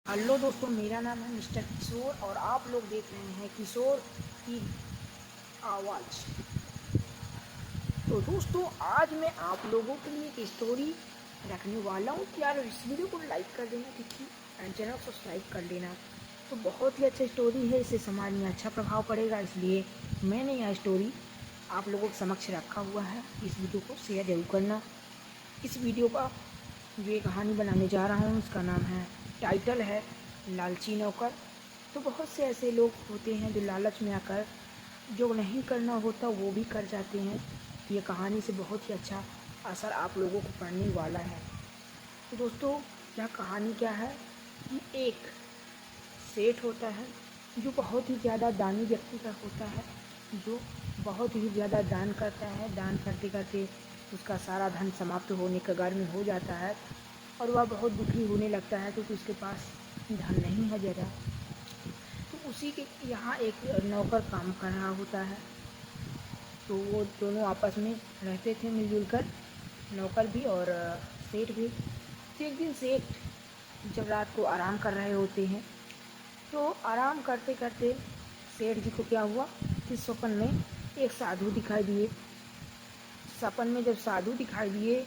Hello दोस्तों, मेरा नाम है मिस्टर किशोर और आप लोग देख रहे हैं किशोर की आवाज़। तो दोस्तों, आज मैं आप लोगों के लिए एक स्टोरी रखने वाला हूँ। यार, इस वीडियो को लाइक कर देना, ठीक है, एंड चैनल को सब्सक्राइब कर लेना। तो बहुत ही अच्छा स्टोरी है, इससे समाज में अच्छा प्रभाव पड़ेगा, इसलिए मैंने यह स्टोरी आप लोगों के समक्ष रखा हुआ है। इस वीडियो को शेयर जरूर करना। इस वीडियो का जो ये कहानी बनाने जा रहा हूँ उसका नाम है, टाइटल है लालची नौकर। तो बहुत से ऐसे लोग होते हैं जो लालच में आकर जो नहीं करना होता वो भी कर जाते हैं। ये कहानी से बहुत ही अच्छा असर आप लोगों को पड़ने वाला है। तो दोस्तों, यह कहानी क्या है कि एक सेठ होता है जो बहुत ही ज़्यादा दानी व्यक्ति का होता है, जो बहुत ही ज़्यादा दान करता है। दान करते करते उसका सारा धन समाप्त होने कगार में हो जाता है और वह बहुत दुखी होने लगता है क्योंकि उसके पास धन नहीं है ज़्यादा। तो उसी के यहाँ एक नौकर काम कर रहा होता है। तो वो दोनों आपस में रहते थे मिलजुल कर, नौकर भी और सेठ भी। तो एक दिन सेठ जब रात को आराम कर रहे होते हैं, तो आराम करते करते सेठ जी को क्या हुआ कि सपन में एक साधु दिखाई दिए। सपन में जब साधु दिखाई दिए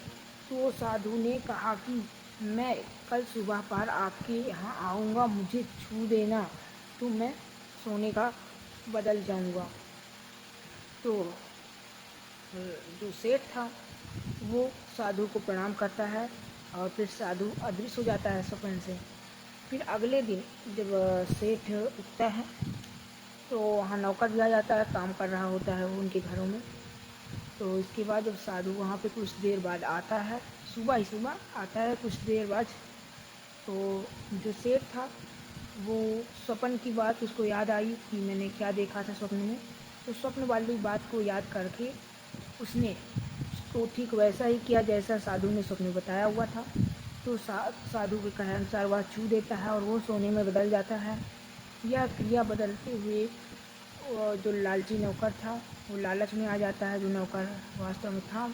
तो वो साधु ने कहा कि मैं कल सुबह पर आपके यहाँ आऊँगा, मुझे छू देना तो मैं सोने का बदल जाऊँगा। तो जो सेठ था वो साधु को प्रणाम करता है और फिर साधु अदृश्य हो जाता है सपन से। फिर अगले दिन जब सेठ उठता है तो वहाँ नौकर भी आ जाता है, काम कर रहा होता है वो उनके घरों में। तो इसके बाद जब साधु वहाँ पे कुछ देर बाद आता है, सुबह ही सुबह आता है कुछ देर बाद, तो जो सेठ था वो स्वप्न की बात उसको याद आई कि मैंने क्या देखा था स्वप्न में। तो स्वप्न वाली बात को याद करके उसने उसको ठीक वैसा ही किया जैसा साधु ने स्वप्न में बताया हुआ था। तो साधु के कहे अनुसार वह छू देता है और वो सोने में बदल जाता है। यह क्रिया बदलते हुए जो लालची नौकर था वो लालच में आ जाता है। जो नौकर वास्तव में था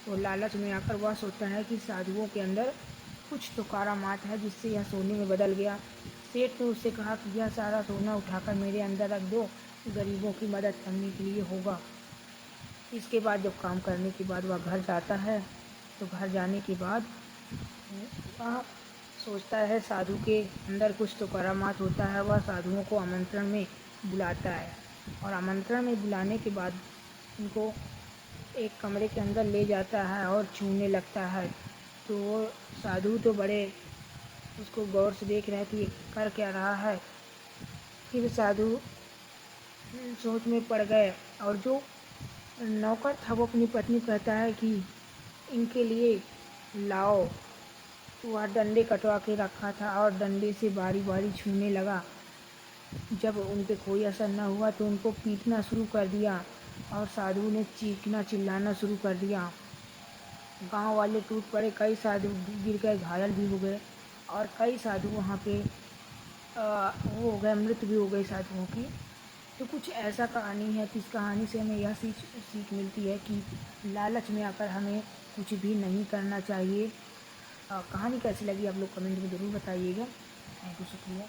वो लालच में आकर वह सोचता है कि साधुओं के अंदर कुछ तो करामात है जिससे यह सोने में बदल गया। सेठ ने उससे कहा कि यह सारा सोना उठाकर मेरे अंदर रख दो, गरीबों की मदद करने के लिए होगा। इसके बाद जब काम करने के बाद वह घर जाता है, तो घर जाने के बाद वह सोचता है साधु के अंदर कुछ तो करामात होता है। वह साधुओं को आमंत्रण में बुलाता है और आमंत्रण में बुलाने के बाद उनको एक कमरे के अंदर ले जाता है और छूने लगता है। तो वो साधु तो बड़े उसको गौर से देख रहे थे कर क्या रहा है। फिर साधु सोच में पड़ गए और जो नौकर था वो अपनी पत्नी कहता है कि इनके लिए लाओ। वह डंडे कटवा के रखा था और डंडे से बारी बारी छूने लगा। जब उन पे कोई असर न हुआ तो उनको पीटना शुरू कर दिया और साधु ने चीखना चिल्लाना शुरू कर दिया। गांव वाले टूट पड़े, कई साधु गिर गए, घायल भी हो गए और कई साधु वहाँ पे वो हो गए, मृत भी हो गई साधुओं की। तो कुछ ऐसा कहानी है कि इस कहानी से हमें यह सीख मिलती है कि लालच में आकर हमें कुछ भी नहीं करना चाहिए। कहानी कैसी लगी आप लोग कमेंट में ज़रूर बताइएगा। थैंक यू, शुक्रिया।